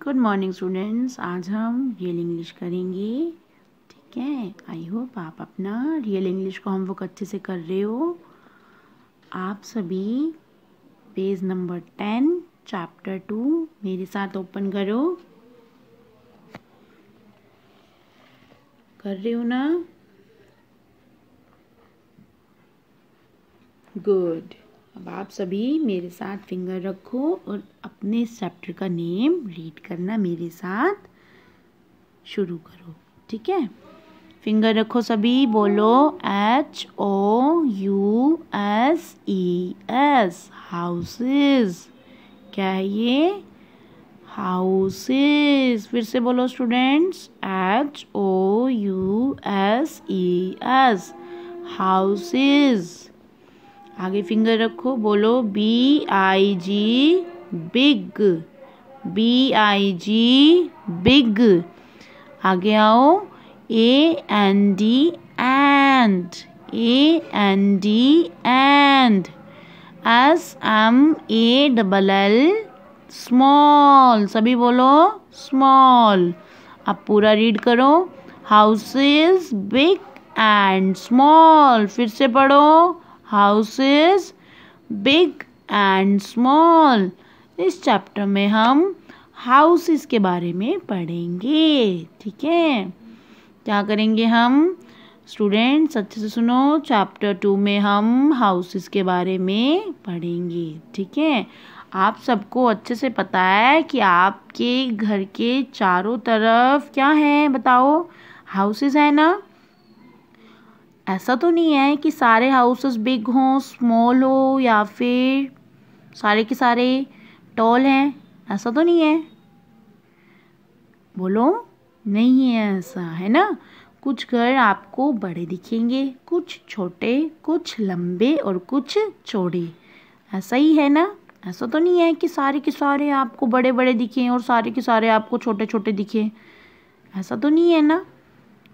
Good morning students. आज हम real English करेंगे। ठीक है, आई होप आप अपना रियल इंग्लिश को होमवर्क अच्छे से कर रहे हो। आप सभी पेज नंबर 10 चैप्टर 2 मेरे साथ ओपन करो। कर रहे हो ना? गुड। अब आप सभी मेरे साथ फिंगर रखो और अपने चैप्टर का नेम रीड करना मेरे साथ शुरू करो। ठीक है, फिंगर रखो सभी, बोलो HOUSES, हाउसेस। क्या है ये? हाउसेस। फिर से बोलो स्टूडेंट्स, HOUSES, हाउसेस। आगे फिंगर रखो, बोलो BIG, बिग, BIG, बिग। आगे आओ, AND, and, AND, and, SMALL, small. सभी बोलो स्मॉल। अब पूरा रीड करो, हाउसेस बिग एंड स्मॉल। फिर से पढ़ो, हाउसेस बिग एंड स्मॉल। इस चैप्टर में हम हाउसेस के बारे में पढ़ेंगे। ठीक है, क्या करेंगे हम? स्टूडेंट्स अच्छे से सुनो, चैप्टर 2 में हम हाउसेस के बारे में पढ़ेंगे। ठीक है, आप सबको अच्छे से पता है कि आपके घर के चारों तरफ क्या है, बताओ? हाउसेस है ना? ऐसा तो नहीं है कि सारे हाउसेस बिग हों, स्मॉल हो, या फिर सारे के सारे टॉल हैं। ऐसा तो नहीं है, बोलो। नहीं है ऐसा, है ना? कुछ घर आपको बड़े दिखेंगे, कुछ छोटे, कुछ लंबे और कुछ चौड़े। ऐसा ही है ना? ऐसा तो नहीं है कि सारे के सारे आपको बड़े बड़े दिखें और सारे के सारे आपको छोटे छोटे दिखें। ऐसा तो नहीं है ना?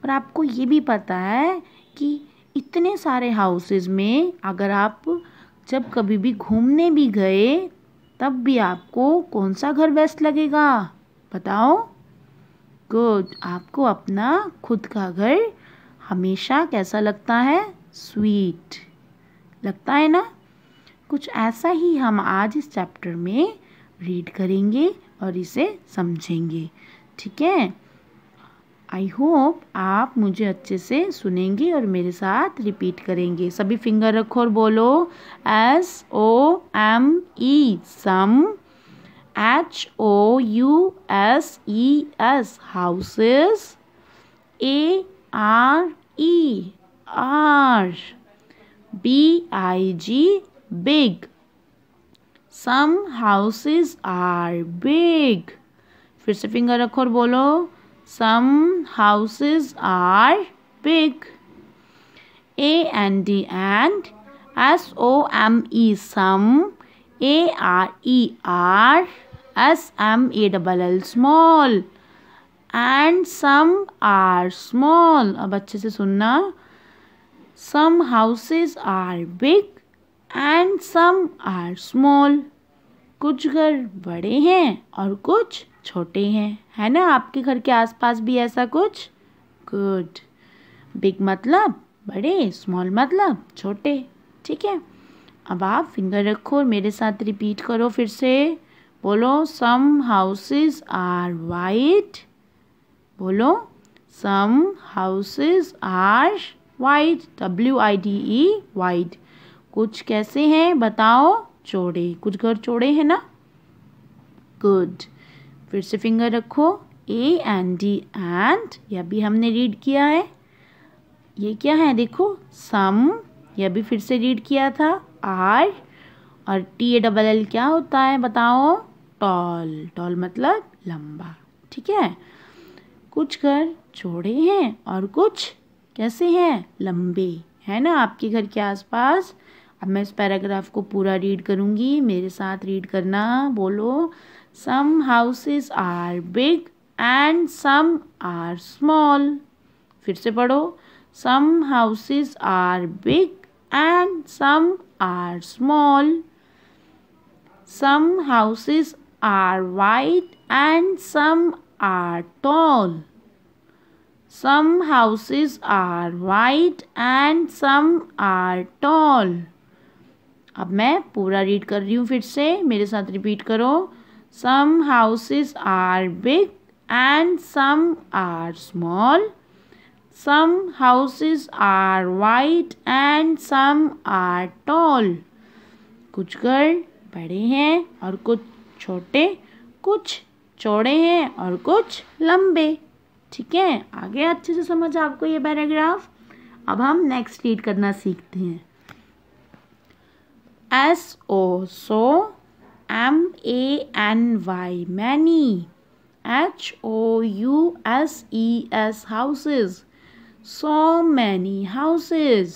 और आपको ये भी पता है कि इतने सारे हाउसेस में अगर आप जब कभी भी घूमने भी गए तब भी आपको कौन सा घर बेस्ट लगेगा, बताओ? गुड। आपको अपना खुद का घर हमेशा कैसा लगता है? स्वीट लगता है ना? कुछ ऐसा ही हम आज इस चैप्टर में रीड करेंगे और इसे समझेंगे। ठीक है, आई होप आप मुझे अच्छे से सुनेंगे और मेरे साथ रिपीट करेंगे। सभी फिंगर रखो और बोलो SOME, some, HOUSES, houses, ARE, are, BIG, big, some houses are big। फिर से फिंगर रखो और बोलो some houses are big। AND, and, SOME, some, ARE, are, SMALL, small, and some are small। अब अच्छे से सुनना, some houses are big and some are small। कुछ घर बड़े हैं और कुछ छोटे हैं, है ना? आपके घर के आसपास भी ऐसा कुछ? गुड। बिग मतलब बड़े, स्मॉल मतलब छोटे। ठीक है, अब आप फिंगर रखो और मेरे साथ रिपीट करो। फिर से बोलो, सम हाउसेस आर वाइट। बोलो, some houses are white, WIDE, white. कुछ कैसे हैं बताओ? चौड़े। कुछ घर चौड़े हैं ना? गुड। फिर से फिंगर रखो, AND, and, यह भी हमने रीड किया है। ये क्या है देखो, सम, यह भी फिर से रीड किया था। आर और TALL क्या होता है बताओ? टॉल। टॉल मतलब लंबा। ठीक है, कुछ घर चौड़े हैं और कुछ कैसे हैं? लंबे, है ना? आपके घर के आसपास। अब मैं इस पैराग्राफ को पूरा रीड करूंगी, मेरे साथ रीड करना। बोलो, some houses are big and some are small. फिर से पढ़ो, some houses are big and some are small. Some houses are white and some are tall. Some houses are white and some are tall. अब मैं पूरा read कर रही हूँ फिर से, मेरे साथ रिपीट करो. Some houses are big and some are small. Some houses are white and some are tall. कुछ घर बड़े हैं और कुछ छोटे, कुछ चौड़े हैं और कुछ लंबे. ठीक है, आगे अच्छे से समझ आपको ये पैराग्राफ. अब हम नेक्स्ट रीड करना सीखते हैं. SO so, MANY many, HOUSES houses, so many houses.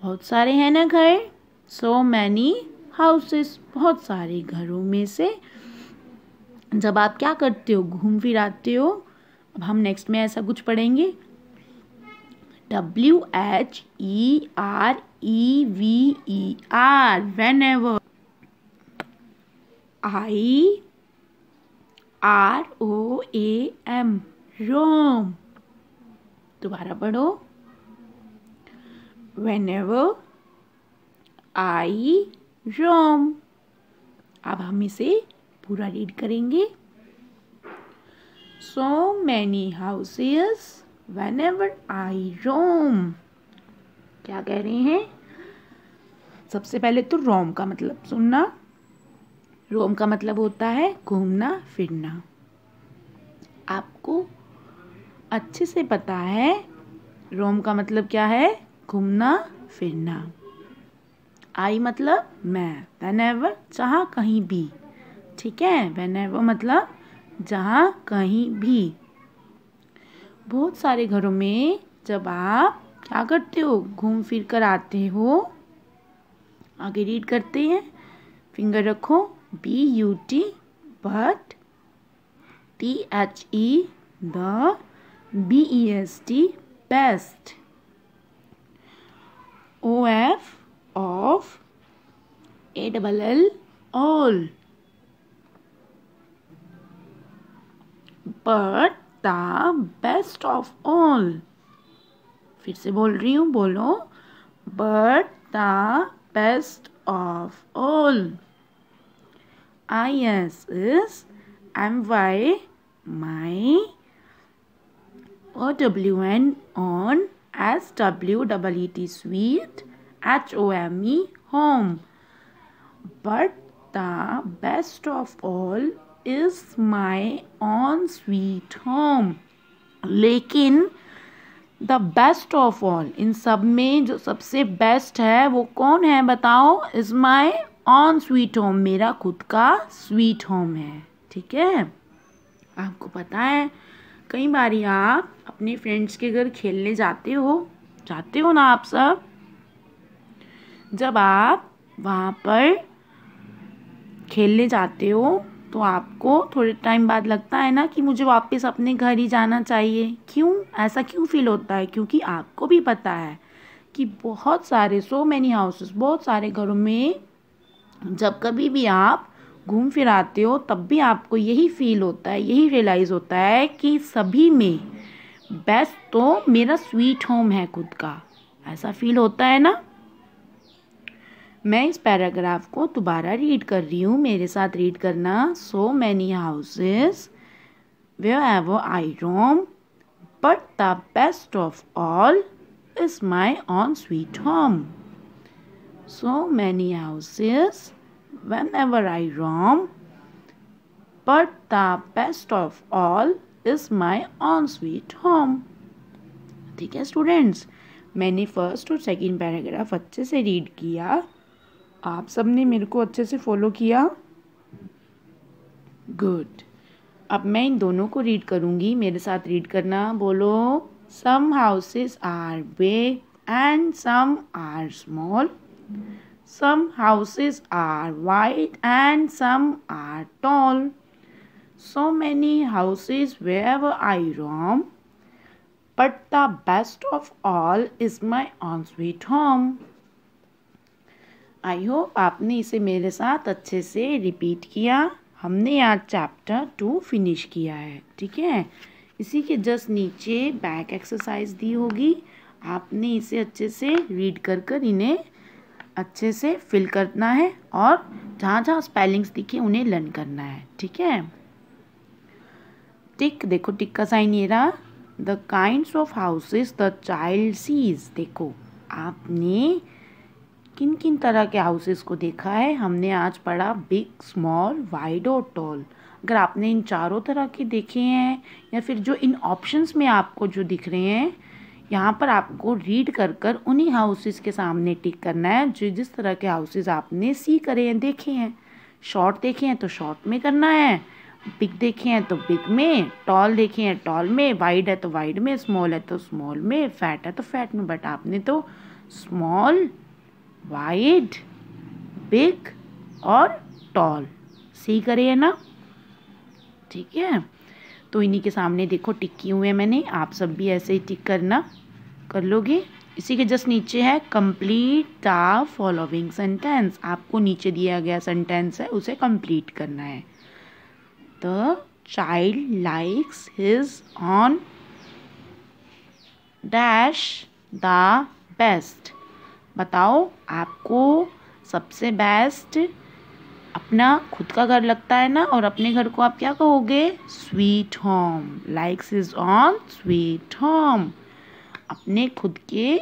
बहुत सारे हैं ना घर. so many houses, बहुत सारे घरों में से. जब आप क्या करते हो, घूम फिर आते हो. अब हम नेक्स्ट में ऐसा कुछ पढ़ेंगे. WHEREVER whenever. IROAM roam. दोबारा पढ़ो. Whenever I roam. अब हम इसे पूरा रीड करेंगे. So many houses whenever I roam. क्या कह रहे हैं? सबसे पहले तो रोम का मतलब सुनना. रोम का मतलब होता है घूमना फिरना. आपको अच्छे से पता है रोम का मतलब क्या है? घूमना फिरना. आई मतलब मैं. whenever जहाँ कहीं भी. ठीक है, whenever मतलब जहाँ कहीं भी. बहुत सारे घरों में जब आप क्या करते हो, घूम फिर कर आते हो. आगे रीड करते हैं. फिंगर रखो. BUT but, THE the, BEST best, OF of, ALL all, but the best of all. फिर से बोल रही हूँ, बोलो. but the best of all. IS is MY my, OWN on, SWEET sweet, HOME home. But the best of all is my own sweet home. लेकिन the best of all, इन सब में जो सबसे बेस्ट है वो कौन है बताओ? Is my on sweet home, मेरा खुद का स्वीट होम है. ठीक है, आपको पता है कई बार आप अपने फ्रेंड्स के घर खेलने जाते हो ना आप सब. जब आप वहाँ पर खेलने जाते हो तो आपको थोड़े टाइम बाद लगता है ना कि मुझे वापस अपने घर ही जाना चाहिए. क्यों ऐसा क्यों फील होता है? क्योंकि आपको भी पता है कि बहुत सारे सो मैनी हाउसेस, बहुत सारे घरों में जब कभी भी आप घूम फिर आते हो तब भी आपको यही फील होता है, यही रियलाइज़ होता है कि सभी में बेस्ट तो मेरा स्वीट होम है खुद का. ऐसा फील होता है ना. मैं इस पैराग्राफ को दोबारा रीड कर रही हूँ, मेरे साथ रीड करना. सो many houses wherever I roam, but the best of all is my own sweet home. So many houses whenever I roam, but the best of all is my own sweet home. ठीक है students, मैंने first और second paragraph अच्छे से read किया. आप सब ने मेरे को अच्छे से फॉलो किया. गुड. अब मैं इन दोनों को रीड करूँगी, मेरे साथ रीड करना. बोलो. Some houses are big and some are small. Some houses are wide and some are tall. So many houses wherever I roam, but the best of all is my own sweet home. I hope आपने इसे मेरे साथ अच्छे से repeat किया. हमने आज chapter 2 finish किया है, ठीक है। इसी के जस्ट नीचे बैक एक्सरसाइज दी होगी, आपने इसे अच्छे से रीड कर इन्हें अच्छे से फिल करना है और जहाँ जहाँ स्पेलिंग्स दिखे उन्हें लर्न करना है, ठीक है। टिक, देखो टिक का साइन ये रहा। The kinds of houses the child sees, देखो आपने किन किन तरह के हाउसेस को देखा है। हमने आज पढ़ा बिग, स्मॉल, वाइड और टॉल। अगर आपने इन चारों तरह के देखे हैं या फिर जो इन ऑप्शंस में आपको जो दिख रहे हैं, यहाँ पर आपको रीड कर उन्हीं हाउसेस के सामने टिक करना है जो जिस तरह के हाउसेस आपने सी करे हैं, देखे हैं। शॉर्ट देखे हैं तो शॉर्ट में करना है, बिग देखे हैं तो बिग में, टॉल देखे हैं टॉल में, वाइड है तो वाइड में, स्मॉल है तो स्मॉल में, फैट है तो फैट में। बट आपने तो स्मॉल, वाइड, बिग और टॉल सी करे है ना, ठीक है। तो इन्हीं के सामने देखो टिक किए हुए हैं मैंने, आप सब भी ऐसे ही टिक करना कर लोगे। इसी के जस्ट नीचे है कंप्लीट द फॉलोइंग सेंटेंस, आपको नीचे दिया गया सेंटेंस है उसे कंप्लीट करना है। The child likes his on dash the best, बताओ आपको सबसे बेस्ट अपना खुद का घर लगता है ना, और अपने घर को आप क्या कहोगे, sweet home. Likes is on sweet home, अपने खुद के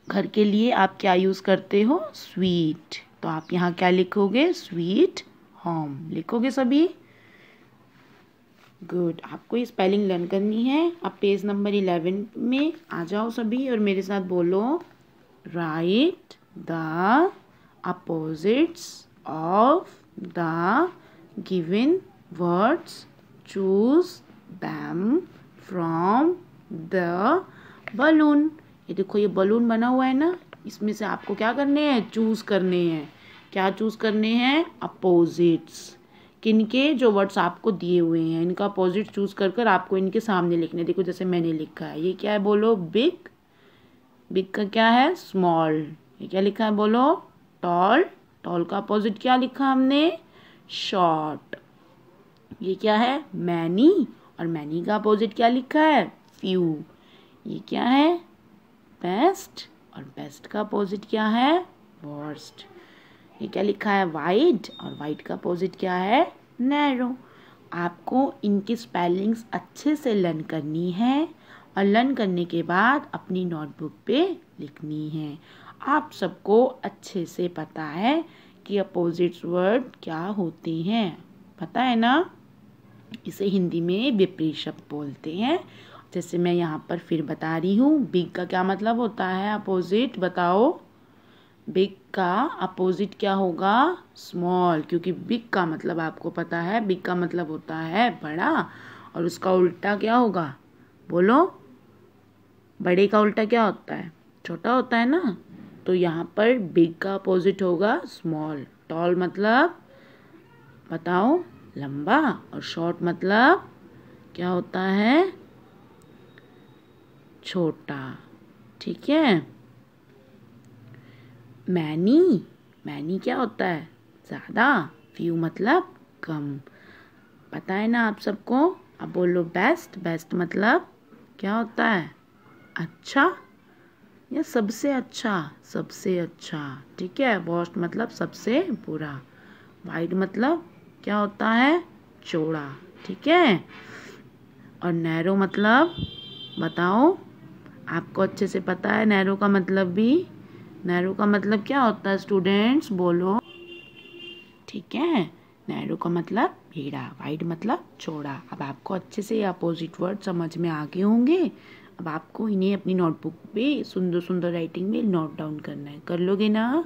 घर के लिए आप क्या यूज़ करते हो, स्वीट। तो आप यहाँ क्या लिखोगे, स्वीट होम लिखोगे सभी। गुड, आपको ये स्पेलिंग लर्न करनी है। अब पेज नंबर 11 में आ जाओ सभी और मेरे साथ बोलो, right the opposites of the given words, choose them from the balloon। ये देखो ये बलून बना हुआ है ना, इसमें से आपको क्या करने हैं, चूज करने हैं। क्या चूज करने हैं, अपोजिट्स। किनके, जो वर्ड्स आपको दिए हुए हैं इनका अपोजिट चूज कर आपको इनके सामने लिखने। देखो जैसे मैंने लिखा है, ये क्या है बोलो, बिग। बिग का क्या है, स्मॉल। ये क्या लिखा है बोलो, टॉल। टॉल का अपोजिट क्या लिखा हमने, शॉर्ट। ये क्या है, मैनी, और मैनी का अपोजिट क्या लिखा है, फ्यू। ये क्या है, बेस्ट, और बेस्ट का अपोजिट क्या है, वर्स्ट। ये क्या लिखा है, वाइड, और वाइड का अपोजिट क्या है, नैरो। आपको इनकी स्पेलिंग्स अच्छे से लर्न करनी है और लर्न करने के बाद अपनी नोटबुक पे लिखनी है। आप सबको अच्छे से पता है कि अपोजिट्स वर्ड क्या होते हैं, पता है ना। इसे हिंदी में विपरीत शब्द बोलते हैं। जैसे मैं यहाँ पर फिर बता रही हूँ, बिग का क्या मतलब होता है, अपोजिट बताओ। बिग का अपोजिट क्या होगा, स्मॉल, क्योंकि बिग का मतलब आपको पता है, बिग का मतलब होता है बड़ा, और उसका उल्टा क्या होगा, बोलो। बड़े का उल्टा क्या होता है, छोटा होता है ना। तो यहाँ पर बिग का अपोजिट होगा स्मॉल। टॉल मतलब बताओ, लंबा, और शॉर्ट मतलब क्या होता है, छोटा, ठीक है। मैनी, मैनी क्या होता है, ज़्यादा। फ्यू मतलब कम, पता है ना आप सबको। अब बोलो बेस्ट, बेस्ट मतलब क्या होता है, अच्छा या सबसे अच्छा, सबसे अच्छा, ठीक है। वर्स्ट मतलब सबसे बुरा। वाइड मतलब क्या होता है, चौड़ा, ठीक है। और नैरो मतलब बताओ, आपको अच्छे से पता है नैरो का मतलब भी। नैरो का मतलब क्या होता है स्टूडेंट्स, बोलो, ठीक है। नैरो का मतलब टेढ़ा, वाइड मतलब चौड़ा। अब आपको अच्छे से अपोजिट वर्ड समझ में आ गए होंगे। अब आपको इन्हें अपनी नोटबुक पे सुंदर सुंदर राइटिंग में नोट डाउन करना है, कर लोगे ना,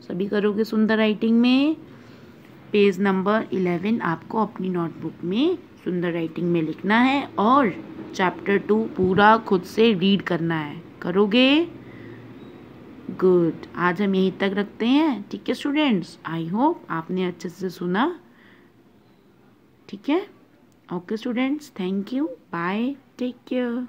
सभी करोगे सुंदर राइटिंग में। पेज नंबर 11 आपको अपनी नोटबुक में सुंदर राइटिंग में लिखना है और चैप्टर 2 पूरा खुद से रीड करना है, करोगे। गुड, आज हम यहीं तक रखते हैं, ठीक है स्टूडेंट्स। आई होप आपने अच्छे से सुना, ठीक है। Okay students, thank you, bye, take care.